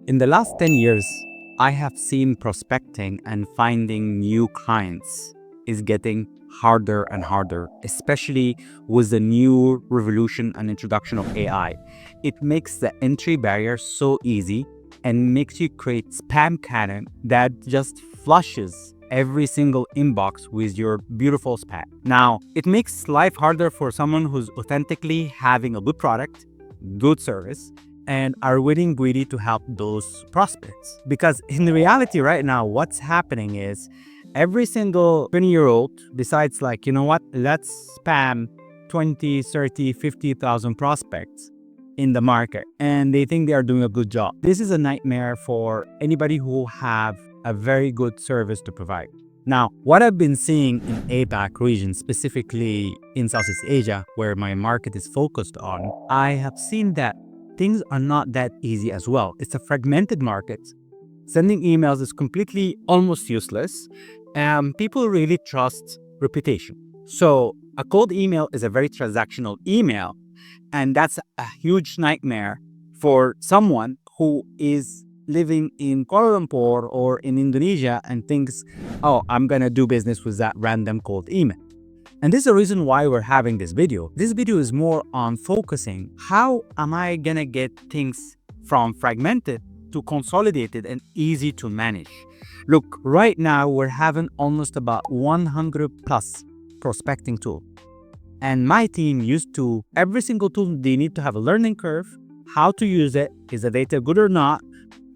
In the last 10 years, I have seen prospecting and finding new clients is getting harder and harder, especially with the new revolution and introduction of AI. It makes the entry barrier so easy and makes you create spam cannon that just flushes every single inbox with your beautiful spam. Now, it makes life harder for someone who's authentically having a good product, good service, and are willing greedy to help those prospects. Because in reality right now, what's happening is every single 20-year-old decides like, you know what, let's spam 20, 30, 50,000 prospects in the market, and they think they are doing a good job. This is a nightmare for anybody who have a very good service to provide. Now, what I've been seeing in APAC region, specifically in Southeast Asia, where my market is focused on, I have seen that things are not that easy as well. It's a fragmented market. Sending emails is completely almost useless, and people really trust reputation. So a cold email is a very transactional email, and that's a huge nightmare for someone who is living in Kuala Lumpur or in Indonesia and thinks, oh, I'm gonna do business with that random cold email. And this is the reason why we're having this video. This video is more on focusing how am I gonna get things from fragmented to consolidated and easy to manage. Look, right now we're having almost about 100 plus prospecting tool. And my team used to, every single tool, they need to have a learning curve, how to use it, is the data good or not,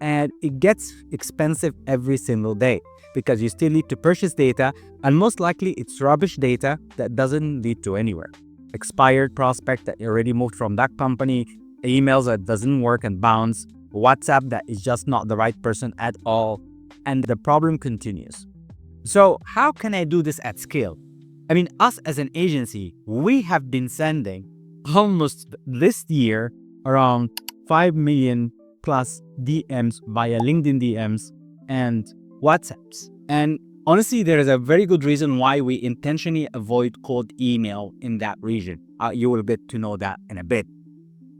and it gets expensive every single day because you still need to purchase data, and most likely it's rubbish data that doesn't lead to anywhere. Expired prospect that already moved from that company, emails that doesn't work and bounce, WhatsApp that is just not the right person at all, and the problem continues. So how can I do this at scale? I mean, us as an agency, we have been sending almost this year around 5 million plus DMs via LinkedIn DMs and WhatsApps. And honestly, there is a very good reason why we intentionally avoid cold email in that region. You will get to know that in a bit.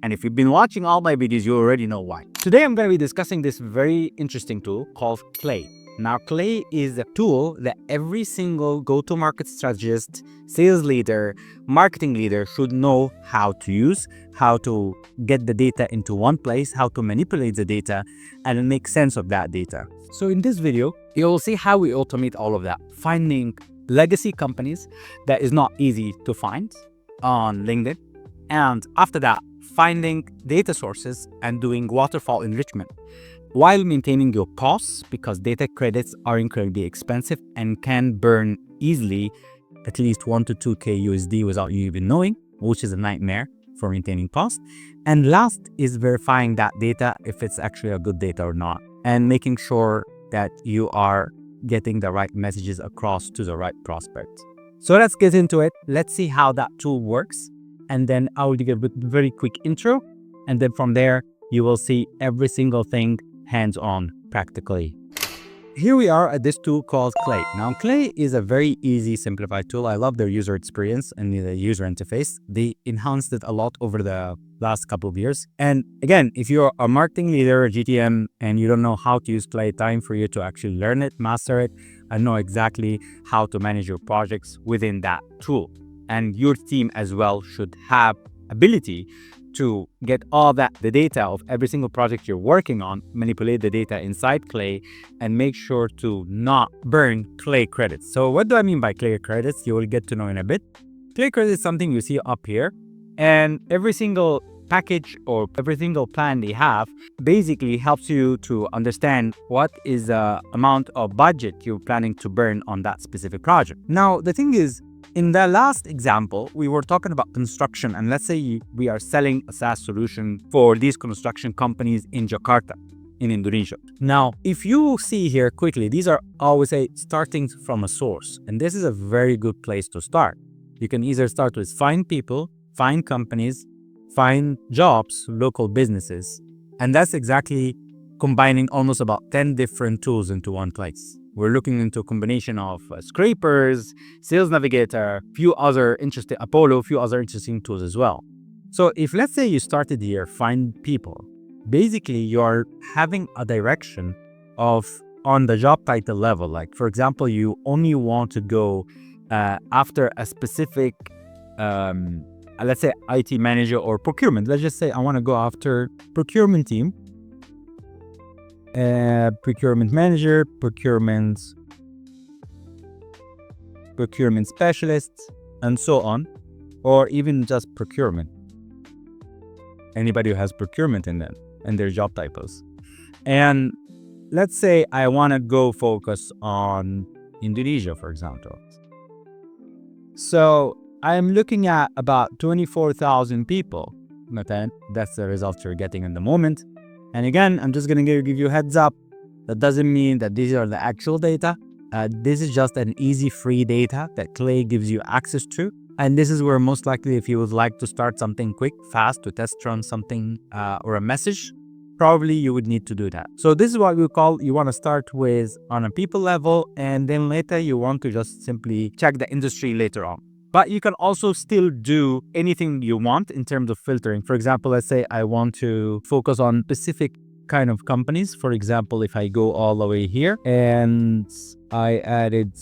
And if you've been watching all my videos, you already know why. Today, I'm going to be discussing this very interesting tool called Clay. Now, Clay is a tool that every single go-to-market strategist, sales leader, marketing leader should know how to use, how to get the data into one place, how to manipulate the data, and make sense of that data. So in this video, you'll see how we automate all of that, finding legacy companies that is not easy to find on LinkedIn. And after that, finding data sources and doing waterfall enrichment while maintaining your costs, because data credits are incredibly expensive and can burn easily at least 1 to 2K USD without you even knowing, which is a nightmare for maintaining costs. And last is verifying that data, if it's actually a good data or not, and making sure that you are getting the right messages across to the right prospect. So let's get into it. Let's see how that tool works. And then I will give a very quick intro. And then from there, you will see every single thing hands-on practically. Here we are at this tool called Clay. Now, Clay is a very easy, simplified tool. I love their user experience and the user interface. They enhanced it a lot over the last couple of years. And again, if you're a marketing leader, a GTM, and you don't know how to use Clay, time for you to actually learn it, master it, and know exactly how to manage your projects within that tool. And your team as well should have ability to get all that, the data of every single project you're working on, manipulate the data inside Clay, and make sure to not burn Clay credits. So what do I mean by Clay credits? You will get to know in a bit. Clay credits is something you see up here, and every single package or every single plan they have basically helps you to understand what is the amount of budget you're planning to burn on that specific project. Now, the thing is, in the last example, we were talking about construction, and let's say we are selling a SaaS solution for these construction companies in Jakarta, in Indonesia. Now, if you see here quickly, these are always starting from a source, and this is a very good place to start. You can either start with find people, find companies, find jobs, local businesses, and that's exactly combining almost about 10 different tools into one place. We're looking into a combination of scrapers, Sales Navigator, few other interesting Apollo, few other interesting tools as well. So if let's say you started here, find people, basically you're having a direction of on the job title level. Like, for example, you only want to go after a specific, let's say, IT manager or procurement. Let's just say I want to go after procurement team, procurement manager, procurement specialists, and so on, or even just procurement. Anybody who has procurement in them and their job titles. And let's say I want to go focus on Indonesia, for example. So I'm looking at about 24,000 people. Okay, that's the results you're getting in the moment. And again, I'm just going to give you a heads up. That doesn't mean that these are the actual data. This is just an easy free data that Clay gives you access to. And this is where most likely, if you would like to start something quick, fast, to test run something or a message, probably you would need to do that. So this is what we call, you want to start with on a people level, and then later you want to just simply check the industry later on. But you can also still do anything you want in terms of filtering. For example, let's say I want to focus on specific kind of companies. For example, if I go all the way here and I added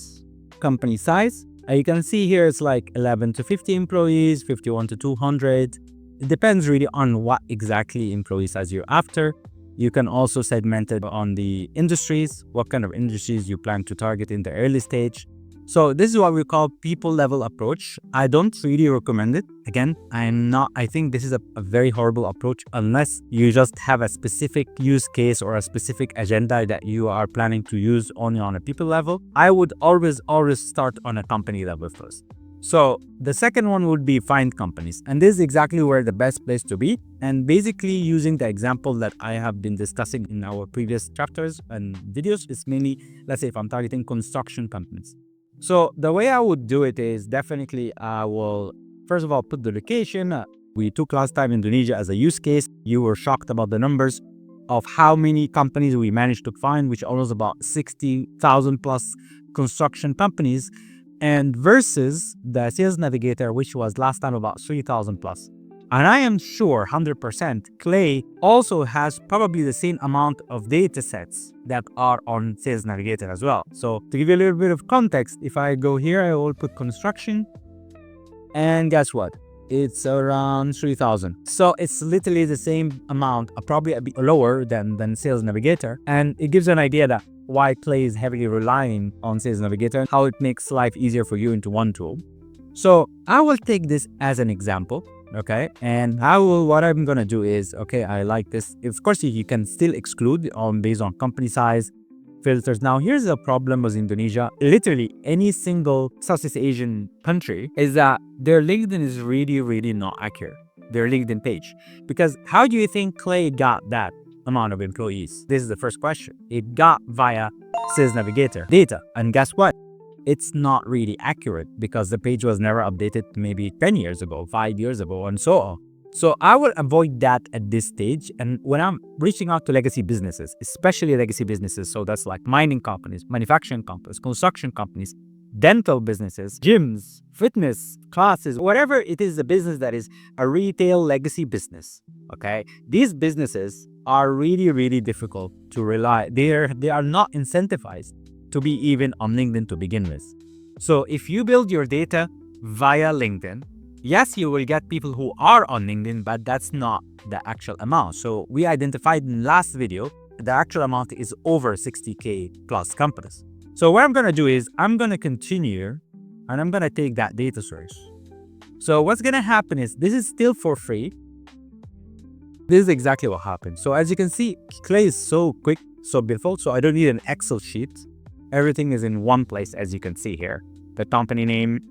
company size, you can see here it's like 11 to 50 employees, 51 to 200. It depends really on what exactly employee size you're after. You can also segment it on the industries, what kind of industries you plan to target in the early stage. So this is what we call people level approach. I don't really recommend it. Again, I think this is a very horrible approach unless you just have a specific use case or a specific agenda that you are planning to use only on a people level. I would always start on a company level first. So the second one would be find companies. And this is exactly where the best place to be. And basically using the example that I have been discussing in our previous chapters and videos is mainly, let's say if I'm targeting construction companies. So the way I would do it is definitely I will, first of all, put the location. We took last time Indonesia as a use case. You were shocked about the numbers of how many companies we managed to find, which was about 60,000 plus construction companies, and versus the Sales Navigator, which was last time about 3,000 plus. And I am sure 100% Clay also has probably the same amount of data sets that are on Sales Navigator as well. So to give you a little bit of context, if I go here, I will put construction, and guess what? It's around 3,000. So it's literally the same amount, probably a bit lower than Sales Navigator. And it gives an idea that why Clay is heavily relying on Sales Navigator, how it makes life easier for you into one tool. So I will take this as an example. Okay, and what I'm gonna do is, okay, I like this. Of course, you can still exclude based on company size filters. Now, here's the problem with Indonesia. Literally, any single Southeast Asian country is that their LinkedIn is really not accurate. Their LinkedIn page, because how do you think Clay got that amount of employees? This is the first question. It got via Sales Navigator data, and guess what? It's not really accurate because the page was never updated maybe 10 years ago, 5 years ago, and so on. So I will avoid that at this stage. And when I'm reaching out to legacy businesses, especially legacy businesses, so that's like mining companies, manufacturing companies, construction companies, dental businesses, gyms, fitness classes, whatever it is, a business that is a retail legacy business. Okay, these businesses are really difficult to rely. They are not incentivized to be even on LinkedIn to begin with. So if you build your data via LinkedIn, yes, you will get people who are on LinkedIn, but that's not the actual amount. So we identified in last video, the actual amount is over 60K plus companies. So what I'm going to do is I'm going to continue and I'm going to take that data source. So what's going to happen is this is still for free. This is exactly what happened. So as you can see, Clay is so quick, so beautiful. So I don't need an Excel sheet. Everything is in one place, as you can see here. The company name,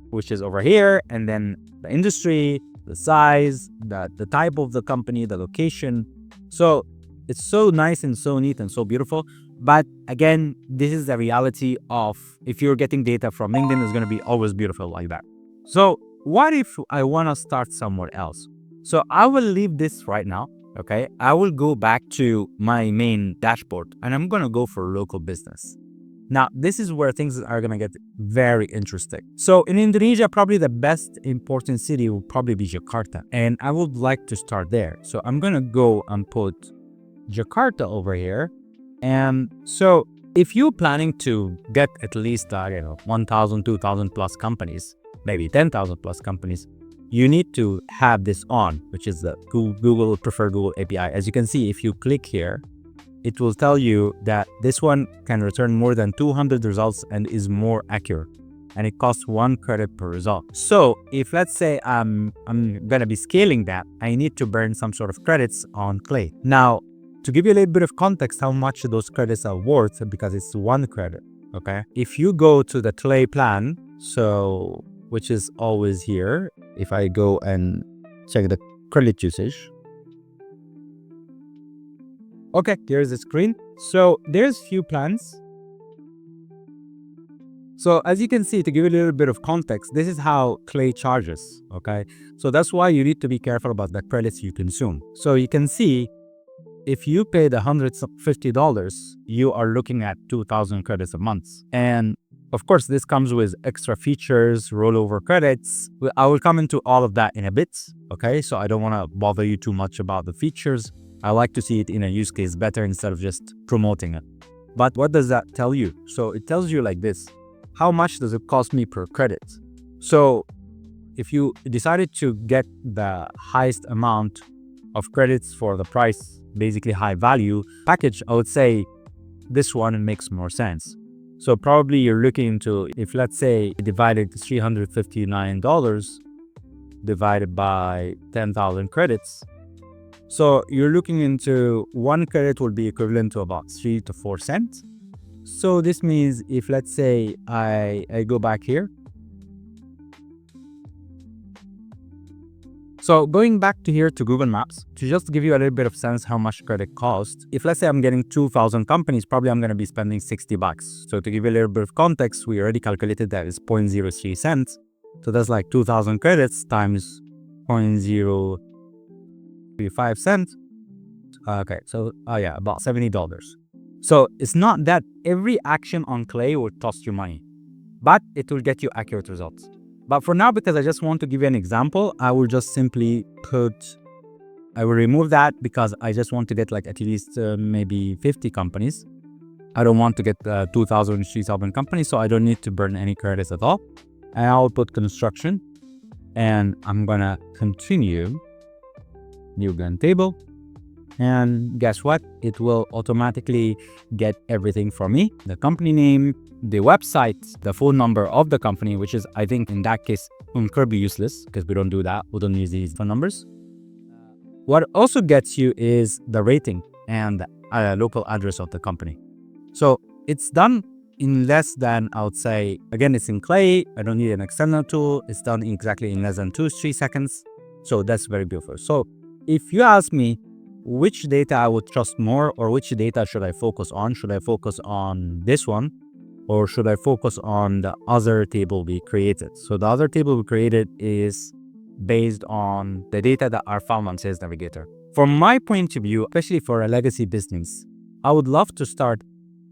which is over here, and then the industry, the size, the type of the company, the location. So it's so nice and so neat and so beautiful. But again, this is the reality of if you're getting data from LinkedIn, it's going to be always beautiful like that. So what if I want to start somewhere else? So I will leave this right now. Okay, I will go back to my main dashboard and I'm going to go for local business. Now, this is where things are going to get very interesting. So in Indonesia, probably the best important city will probably be Jakarta. And I would like to start there. So I'm going to go and put Jakarta over here. And so if you're planning to get at least, 1,000, 2,000 plus companies, maybe 10,000 plus companies, you need to have this on, which is the Google Preferred Google API. As you can see, if you click here, it will tell you that this one can return more than 200 results and is more accurate. And it costs 1 credit per result. So if let's say I'm going to be scaling that, I need to burn some sort of credits on Clay. Now, to give you a little bit of context how much those credits are worth, because it's 1 credit, okay? If you go to the Clay plan, so which is always here, if I go and check the credit usage, okay, here's the screen. So there's few plans. So as you can see, to give you a little bit of context, this is how Clay charges, okay? So that's why you need to be careful about the credits you consume. So you can see, if you pay the $150, you are looking at 2,000 credits a month. And of course, this comes with extra features, rollover credits. I will come into all of that in a bit, okay? So I don't want to bother you too much about the features. I like to see it in a use case better instead of just promoting it. But what does that tell you? So it tells you like this: how much does it cost me per credit? So if you decided to get the highest amount of credits for the price, basically high value package, I would say this one makes more sense. So probably you're looking into, if let's say divided $359 divided by 10,000 credits. So you're looking into 1 credit will be equivalent to about 3 to 4 cents. So this means if let's say I go back here. So going back to here to Google Maps, to just give you a little bit of sense how much credit costs, if let's say I'm getting 2,000 companies, probably I'm going to be spending $60. So to give you a little bit of context, we already calculated that is 0.03 cents. So that's like 2,000 credits times 0.035 cents. Okay, so about $70. So it's not that every action on Clay will cost you money, but it will get you accurate results. But for now, because I just want to give you an example, I will just simply I will remove that because I just want to get like at least maybe 50 companies. I don't want to get 2,000, 3,000 companies, so I don't need to burn any credits at all. And I'll put construction, and I'm gonna continue new gun table. And guess what? It will automatically get everything for me: the company name, the website, the phone number of the company, which is, I think in that case, incredibly useless because we don't do that. We don't use these phone numbers. What also gets you is the rating and the local address of the company. So it's done in less than, I would say, again, it's in Clay. I don't need an external tool. It's done exactly in less than 2-3 seconds. So that's very beautiful. So if you ask me, which data I would trust more, or which data should I focus on? Should I focus on this one, or should I focus on the other table we created? So the other table we created is based on the data that are found on Sales Navigator. From my point of view, especially for a legacy business, I would love to start,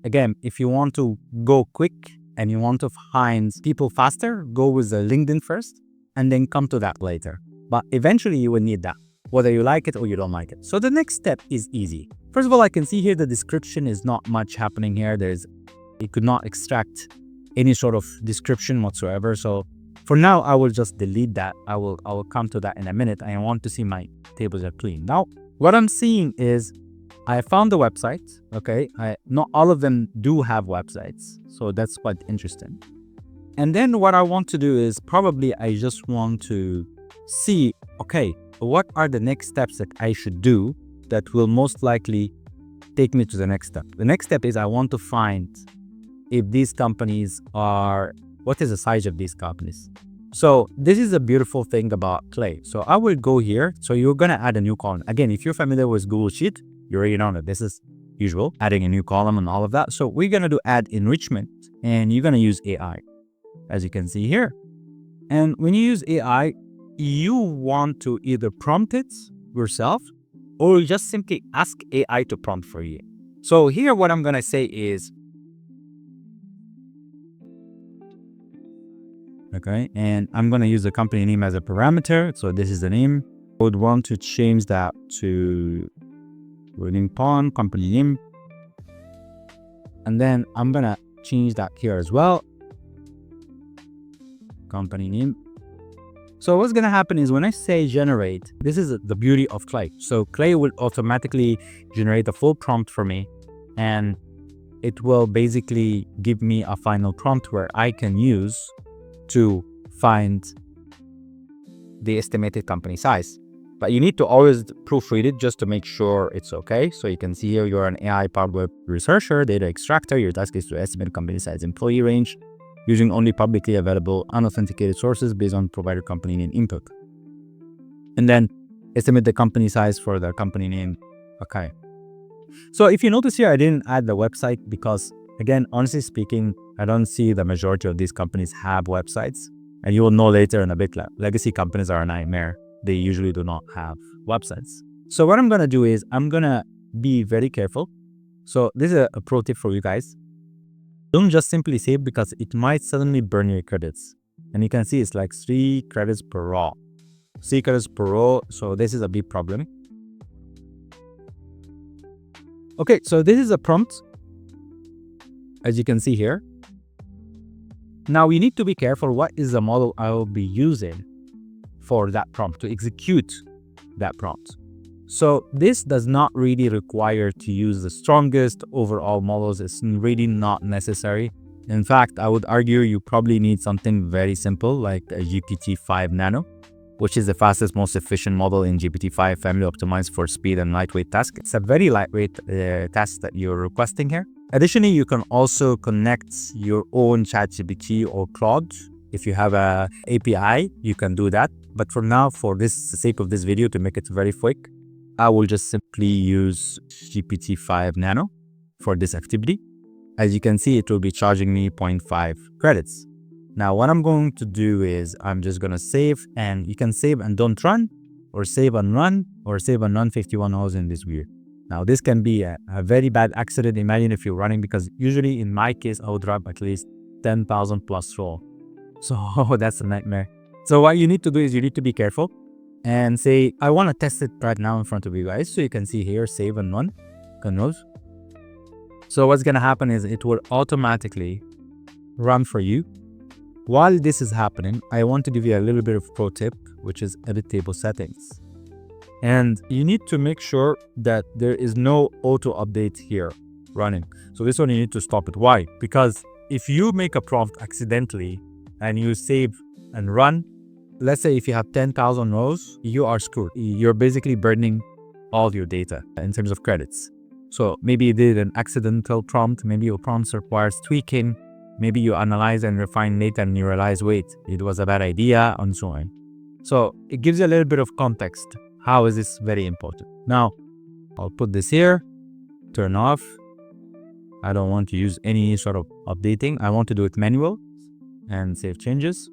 again, if you want to go quick and you want to find people faster, go with the LinkedIn first and then come to that later. But eventually you will need that, whether you like it or you don't like it. So the next step is easy. First of all, I can see here the description is not much happening here. It could not extract any sort of description whatsoever. So for now, I will just delete that. I will come to that in a minute. I want to see my tables are clean. Now, what I'm seeing is I found the website. Okay, not all of them do have websites, so that's quite interesting. And then what I want to do is probably I just want to see, okay, what are the next steps that I should do that will most likely take me to the next step. The next step is I want to find if these companies what is the size of these companies. So this is a beautiful thing about Clay. So I will go here. So you're going to add a new column. Again, if you're familiar with Google Sheet, you already know that this is usual, adding a new column and all of that. So we're going to do add enrichment, and you're going to use AI, as you can see here. And when you use AI, you want to either prompt it yourself or just simply ask AI to prompt for you. So here, what I'm going to say is, Okay, and I'm gonna use the company name as a parameter. So this is the name. I would want to change that to Winning Pawn company name, and then I'm gonna change that here as well. Company name. So what's gonna happen is when I say generate, this is the beauty of Clay. So Clay will automatically generate a full prompt for me, and it will basically give me a final prompt where I can use to find the estimated company size. But you need to always proofread it just to make sure it's okay. So you can see here you're an AI-powered web researcher, data extractor. Your task is to estimate company size, employee range, using only publicly available unauthenticated sources based on provider company name input. And then estimate the company size for the company name. Okay. So if you notice here, I didn't add the website because, again, honestly speaking, I don't see the majority of these companies have websites. And you will know later in a bit, legacy companies are a nightmare. They usually do not have websites. So what I'm going to do is I'm going to be very careful. So this is a pro tip for you guys. Don't just simply save because it might suddenly burn your credits. And you can see it's like 3 credits per row. 3 credits per row. So this is a big problem. Okay, so this is a prompt, as you can see here. Now we need to be careful what is the model I will be using for that prompt to execute that prompt. So this does not really require to use the strongest overall models. It's really not necessary. In fact, I would argue you probably need something very simple like a GPT-5 Nano, which is the fastest, most efficient model in GPT-5 family optimized for speed and lightweight tasks. It's a very lightweight task that you're requesting here. Additionally, you can also connect your own ChatGPT or Claude. If you have a API, you can do that. But for now, for the sake of this video, to make it very quick, I will just simply use GPT-5 Nano for this activity. As you can see, it will be charging me 0.5 credits. Now, what I'm going to do is I'm just going to save, and you can save and don't run, or save and run, or save and run 51 hours in this weird. Now, this can be a very bad accident. Imagine if you're running, because usually in my case, I would run at least 10,000 plus roll. So that's a nightmare. So what you need to do is you need to be careful and say, I want to test it right now in front of you guys. So you can see here, save and run, controls. So what's going to happen is it will automatically run for you. While this is happening, I want to give you a little bit of pro tip, which is edit table settings. And you need to make sure that there is no auto update here running. So this one you need to stop it. Why? Because if you make a prompt accidentally and you save and run, let's say if you have 10,000 rows, you are screwed. You're basically burning all your data in terms of credits. So maybe you did an accidental prompt, maybe your prompt requires tweaking, maybe you analyze and refine data and you realize, wait, it was a bad idea, and so on. So it gives you a little bit of context. How is this very important? Now, I'll put this here, turn off. I don't want to use any sort of updating. I want to do it manual and save changes.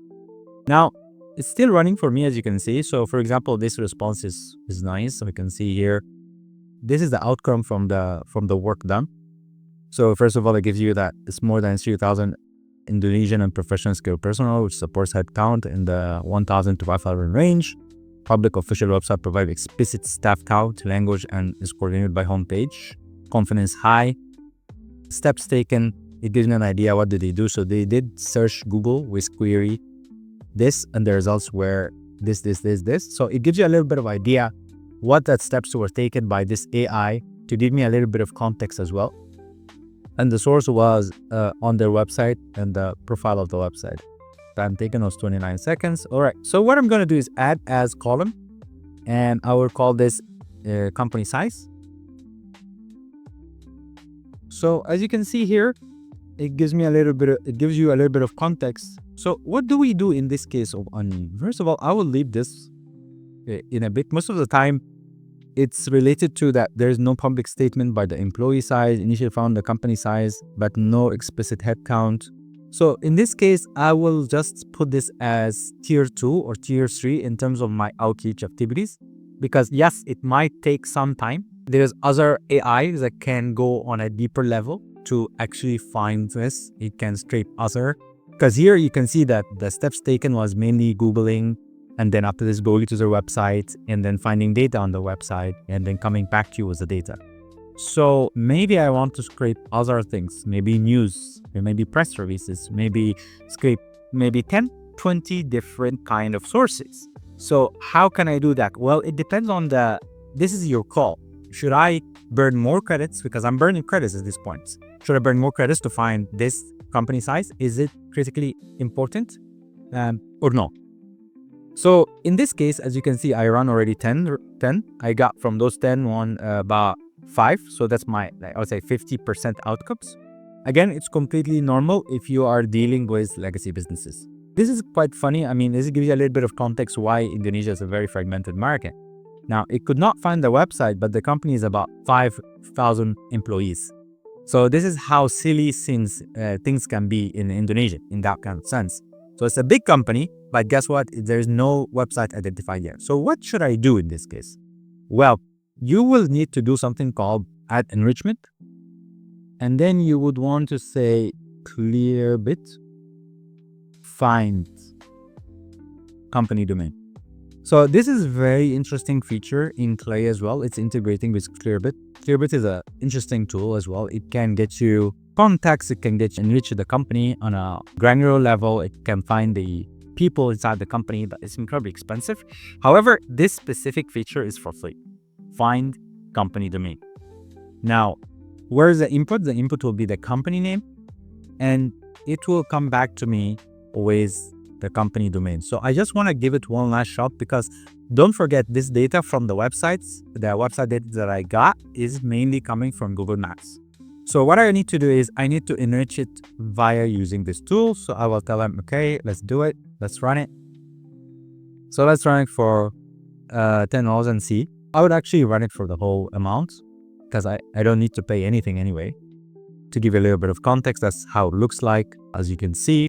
Now, it's still running for me, as you can see. So for example, this response is nice. So we can see here, this is the outcome from the work done. So first of all, it gives you that it's more than 3,000 Indonesian and professional skilled personnel, which supports headcount in the 1,000 to 5,000 range. Public official website provides explicit staff count, language, and is coordinated by homepage. Confidence high. Steps taken. It gives me an idea what did they do. So they did search Google with query this, and the results were this. So it gives you a little bit of idea what that steps were taken by this AI to give me a little bit of context as well. And the source was on their website and the profile of the website. Time taken was 29 seconds. All right. So what I'm going to do is add as column, and I will call this company size. So as you can see here, it gives me a little bit. It gives you a little bit of context. So what do we do in this case of onion? First of all, I will leave this in a bit. Most of the time, it's related to that there's no public statement by the employee size, initially found the company size, but no explicit headcount. So in this case, I will just put this as tier 2 or tier 3 in terms of my outreach activities, because yes, it might take some time. There's other AI that can go on a deeper level to actually find this. It can scrape other Because here you can see that the steps taken was mainly Googling, and then after this going to their website and then finding data on the website and then coming back to you with the data. So maybe I want to scrape other things, maybe news, maybe press releases, maybe scrape maybe 10, 20 different kind of sources. So how can I do that? Well, it depends on this is your call. Should I burn more credits? Because I'm burning credits at this point. Should I burn more credits to find this company size? Is it critically important or no? So in this case, as you can see, I run already 10. I got from those 10 one about 5. So that's my, I would say 50% outcomes. Again, it's completely normal if you are dealing with legacy businesses. This is quite funny. I mean, this gives you a little bit of context why Indonesia is a very fragmented market. Now, it could not find the website, but the company is about 5,000 employees. So this is how silly things can be in Indonesia in that kind of sense. So it's a big company, but guess what? There's no website identified yet. So what should I do in this case? Well, you will need to do something called add enrichment. And then you would want to say Clearbit find company domain. So this is a very interesting feature in Clay as well. It's integrating with Clearbit. Clearbit is an interesting tool as well. It can get you contacts. It can get you enrich the company on a granular level. It can find the people inside the company, but it's incredibly expensive. However, this specific feature is for free. Find company domain. Now, where's the input? The input will be the company name, and it will come back to me with the company domain. So I just want to give it one last shot, because don't forget this data from the websites, the website data that I got is mainly coming from Google Maps. So what I need to do is I need to enrich it via using this tool. So I will tell them, okay, let's do it. Let's run it. So let's run it for $10 and see. I would actually run it for the whole amount, because I don't need to pay anything anyway. To give you a little bit of context, that's how it looks like, as you can see.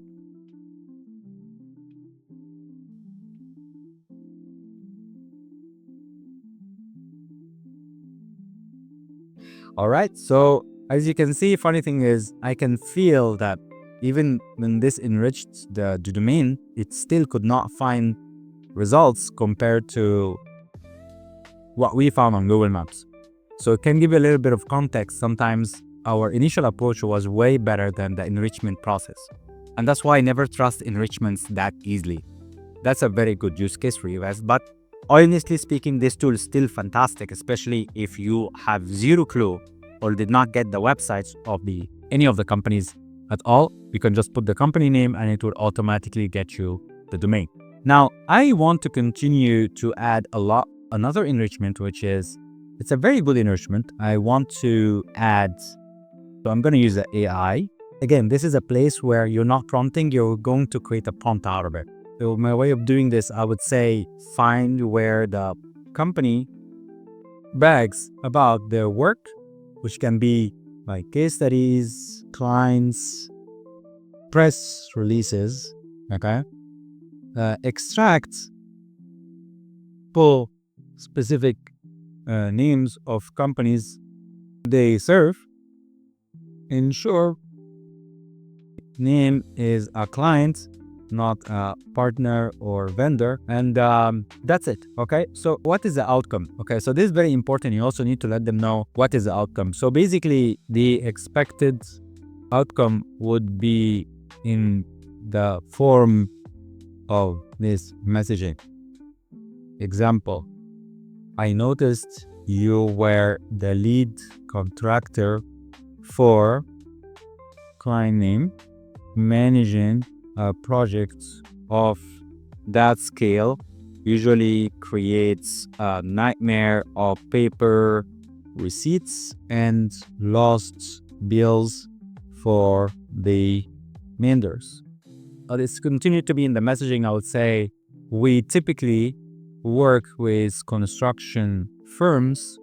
All right, so as you can see, funny thing is I can feel that even when this enriched the domain, it still could not find results compared to what we found on Google Maps. So it can give you a little bit of context. Sometimes our initial approach was way better than the enrichment process. And that's why I never trust enrichments that easily. That's a very good use case for you guys. But honestly speaking, this tool is still fantastic, especially if you have zero clue or did not get the websites of any of the companies at all. You can just put the company name and it will automatically get you the domain. Now, I want to continue to add another enrichment, which is, it's a very good enrichment. I want to add, so I'm going to use the AI. Again, this is a place where you're not prompting, you're going to create a prompt out of it. So my way of doing this, I would say, find where the company brags about their work, which can be like case studies, clients, press releases, okay? Extract, pull specific names of companies they serve, ensure name is a client, not a partner or vendor, and that's it. Okay, so what is the outcome? Okay, so this is very important. You also need to let them know what is the outcome. So basically the expected outcome would be in the form of this messaging. Example, I noticed you were the lead contractor for client name managing projects of that scale. Usually creates a nightmare of paper receipts and lost bills for the vendors. This continued to be in the messaging. I would say we typically work with construction firms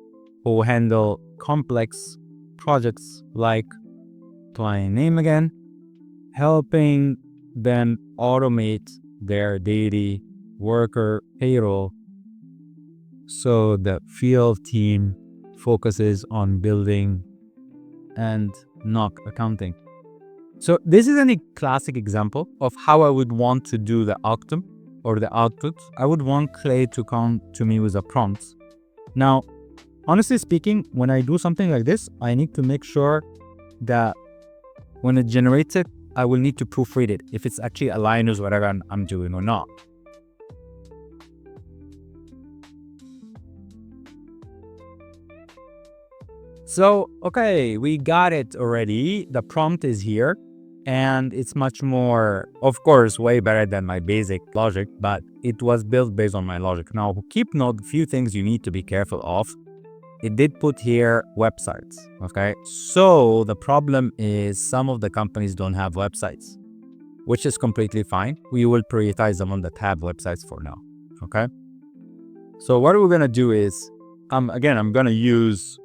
who handle complex projects like client name again, helping them automate their daily worker payroll so the field team focuses on building and not accounting. So this is a classic example of how I would want to do the outcome or the output. I would want Clay to come to me with a prompt. Now, honestly speaking, when I do something like this, I need to make sure that when it generates it, I will need to proofread it if it's actually aligned with whatever I'm doing or not. So, okay, we got it already. The prompt is here and it's much more, of course, way better than my basic logic, but it was built based on my logic. Now, keep note, a few things you need to be careful of. It did put here websites, okay? So the problem is some of the companies don't have websites, which is completely fine. We will prioritize the ones that have websites for now, okay? So what we're gonna do is, again, I'm gonna use,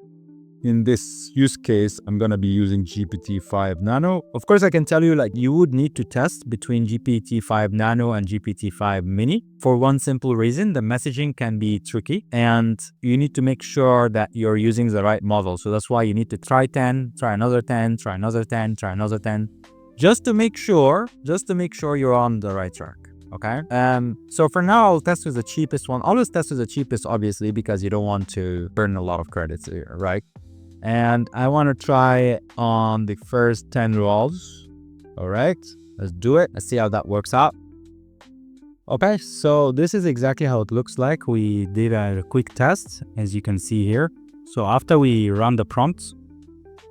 in this use case, I'm gonna be using GPT-5 Nano. Of course, I can tell you, like, you would need to test between GPT-5 Nano and GPT-5 Mini for one simple reason: the messaging can be tricky, and you need to make sure that you're using the right model. So that's why you need to try 10, try another 10, try another 10, try another 10, just to make sure you're on the right track. Okay. So for now, I'll test with the cheapest one. Always test with the cheapest, obviously, because you don't want to burn a lot of credits here, right? And I want to try on the first 10 rows. All right, let's do it. Let's see how that works out. Okay, so this is exactly how it looks like. We did a quick test, as you can see here. So after we run the prompts,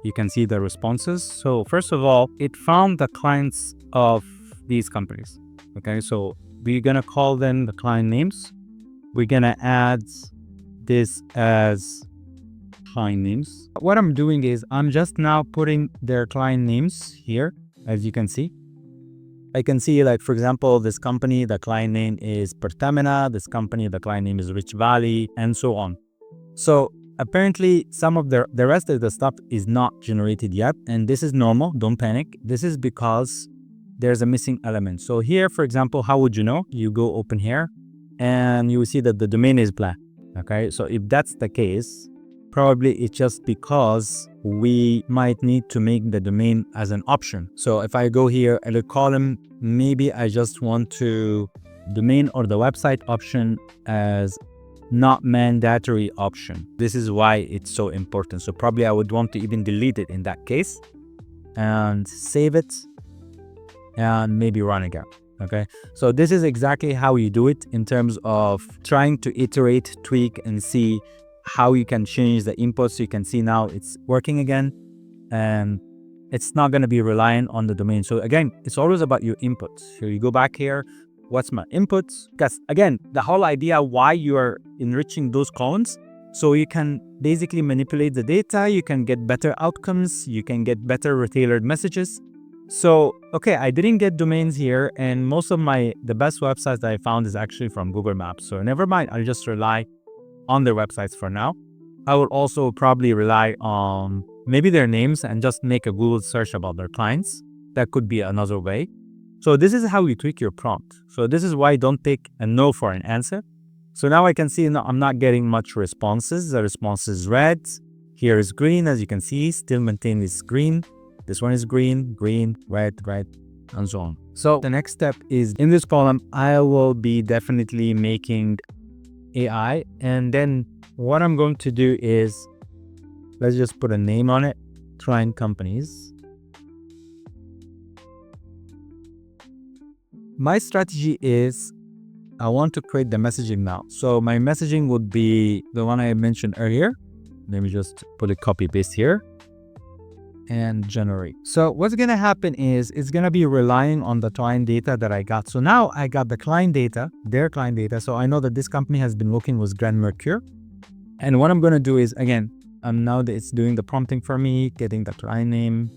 you can see the responses. So first of all, it found the clients of these companies. Okay, so we're gonna call them the client names. We're gonna add this as client names. What I'm doing is I'm just now putting their client names here, as you can see. I can see, like, for example, this company, the client name is Pertamina, this company, the client name is Rich Valley, and so on. So apparently some of the rest of the stuff is not generated yet, and this is normal, don't panic. This is because there's a missing element. So here, for example, how would you know? You go open here and you will see that the domain is blank. Okay, so if that's the case, probably it's just because we might need to make the domain as an option. So if I go here and a column, maybe I just want to domain or the website option as not mandatory option. This is why it's so important. So probably I would want to even delete it in that case and save it and maybe run again. Okay, so this is exactly how you do it in terms of trying to iterate, tweak, and see how you can change the input. So you can see now it's working again, and it's not going to be reliant on the domain. So again, it's always about your inputs. So you go back here, what's my inputs? Because again, the whole idea why you are enriching those columns, so you can basically manipulate the data, you can get better outcomes, you can get better retailered messages. So, okay, I didn't get domains here, and most of the best websites that I found is actually from Google Maps. So never mind, I'll just rely on their websites for now. I will also probably rely on maybe their names and just make a Google search about their clients. That could be another way. So this is how you tweak your prompt. So this is why I don't take a no for an answer. So now I can see I'm not getting much responses. The response is red. Here is green, as you can see, still maintain this green. This one is green, green, red, red, and so on. So the next step is in this column, I will be definitely making AI. And then what I'm going to do is, let's just put a name on it, client companies. My strategy is I want to create the messaging now. So my messaging would be the one I mentioned earlier. Let me just put a copy paste here and generate. So what's going to happen is it's going to be relying on the client data that I got. So now I got the client data, their client data. So I know that this company has been working with Grand Mercure. And what I'm going to do is, again, now that it's doing the prompting for me, getting the client name,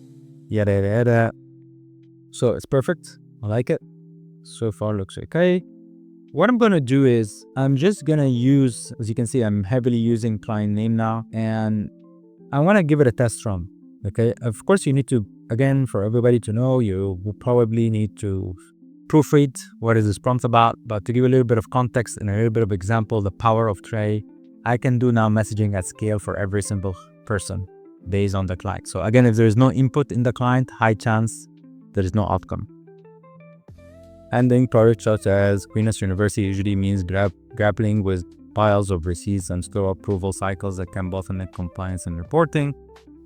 yada, yada, yada. So it's perfect. I like it. So far looks okay. What I'm going to do is I'm just going to use, as you can see, I'm heavily using client name now, and I want to give it a test run. Okay, of course, you need to, again, for everybody to know, you will probably need to proofread what is this prompt about. But to give a little bit of context and a little bit of example, the power of Tray, I can do now messaging at scale for every single person based on the client. So again, if there is no input in the client, high chance there is no outcome. Ending projects such as Queen's University usually means grappling with piles of receipts and slow approval cycles that can bottleneck compliance and reporting.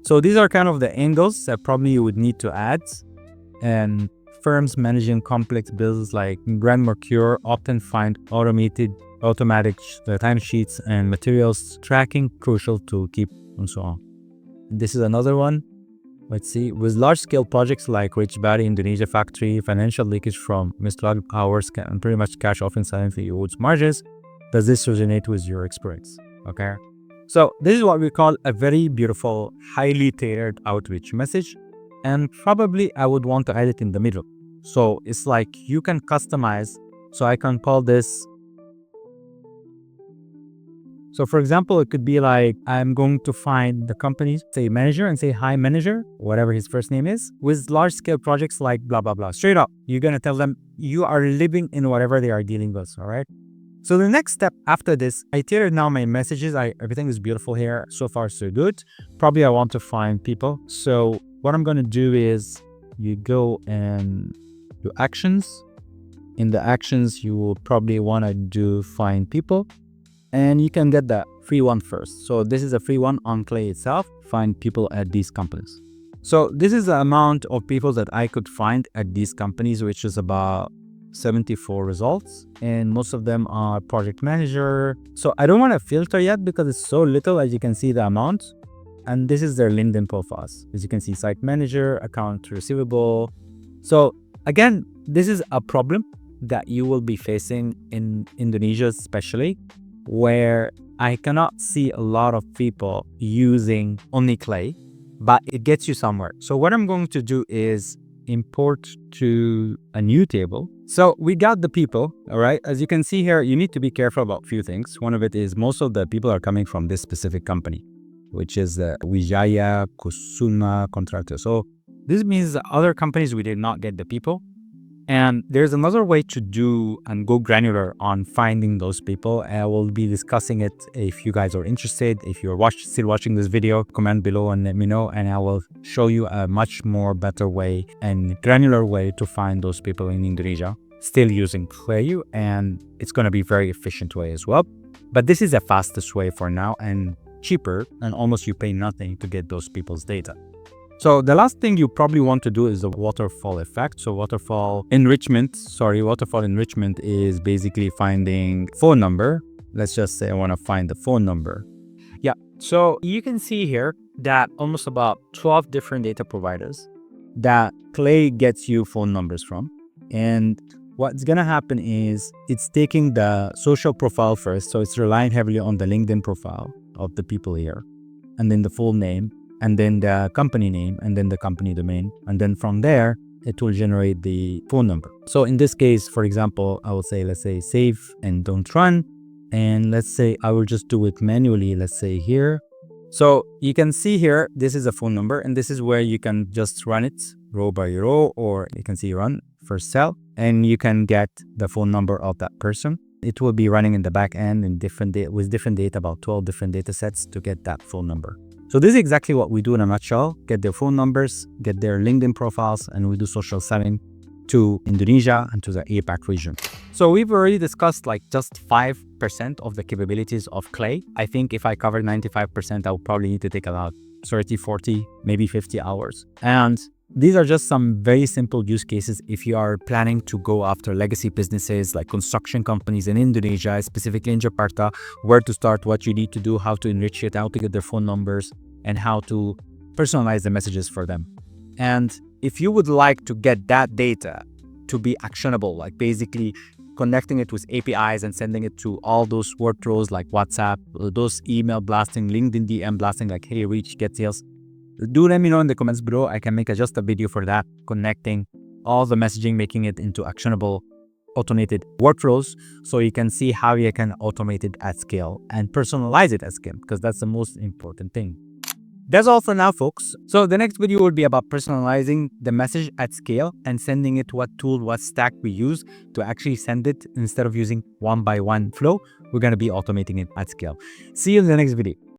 So these are kind of the angles that probably you would need to add. And firms managing complex bills like Grand Mercure often find automatic timesheets and materials tracking crucial to keep and so on. This is another one. Let's see. With large-scale projects like Rich Bari Indonesia factory, financial leakage from mislogged hours can pretty much cash often silently erodes margins. Does this resonate with your experience? Okay. So this is what we call a very beautiful, highly tailored outreach message. And probably I would want to add it in the middle. So it's like you can customize. So I can call this. So for example, it could be like, I'm going to find the company's, say, manager and say, hi, manager, whatever his first name is, with large scale projects like blah, blah, blah. Straight up, you're going to tell them you are living in whatever they are dealing with. All right. So the next step after this, I tailored now my messages. Everything is beautiful here. So far, so good. Probably I want to find people. So what I'm going to do is you go and do actions. In the actions, you will probably want to do find people. And you can get the free one first. So this is a free one on Clay itself. Find people at these companies. So this is the amount of people that I could find at these companies, which is about 74 results. And most of them are project manager. So I don't want to filter yet because it's so little, as you can see the amount. And this is their LinkedIn profiles. As you can see, site manager, account receivable. So again, this is a problem that you will be facing in Indonesia, especially, where I cannot see a lot of people using only Clay, but it gets you somewhere. So what I'm going to do is import to a new table. So we got the people, all right? As you can see here, you need to be careful about a few things. One of it is most of the people are coming from this specific company, which is the Wijaya Kusuma Contractor. So this means that other companies, we did not get the people. And there's another way to do and go granular on finding those people. I will be discussing it if you guys are interested. If you're still watching this video, comment below and let me know. And I will show you a much more better way and granular way to find those people in Indonesia, still using Clayu. And it's going to be a very efficient way as well. But this is the fastest way for now and cheaper, and almost you pay nothing to get those people's data. So the last thing you probably want to do is the waterfall effect. So waterfall enrichment is basically finding phone number. Let's just say I want to find the phone number. Yeah. So you can see here that almost about 12 different data providers that Clay gets you phone numbers from. And what's going to happen is it's taking the social profile first. So it's relying heavily on the LinkedIn profile of the people here, and then the full name, and then the company name, and then the company domain. And then from there, it will generate the phone number. So in this case, for example, I will say, let's say save and don't run. And let's say I will just do it manually, let's say here. So you can see here, this is a phone number, and this is where you can just run it row by row, or you can see run first cell, and you can get the phone number of that person. It will be running in the back end in with different data, about 12 different data sets to get that phone number. So this is exactly what we do in a nutshell: get their phone numbers, get their LinkedIn profiles, and we do social selling to Indonesia and to the APAC region. So we've already discussed like just 5% of the capabilities of Clay. I think if I cover 95%, I'll probably need to take about 30, 40, maybe 50 hours. And these are just some very simple use cases if you are planning to go after legacy businesses like construction companies in Indonesia, specifically in Jakarta, where to start, what you need to do, how to enrich it, how to get their phone numbers, and how to personalize the messages for them. And if you would like to get that data to be actionable, like basically connecting it with APIs and sending it to all those workflows like WhatsApp, those email blasting, LinkedIn DM blasting, like, hey, reach, get sales, do let me know in the comments below. I can make just a video for that, connecting all the messaging, making it into actionable automated workflows, so you can see how you can automate it at scale and personalize it at scale, because that's the most important thing. That's all for now, folks. So the next video will be about personalizing the message at scale and sending it what tool, what stack we use to actually send it. Instead of using one by one flow, we're going to be automating it at scale. See you in the next video.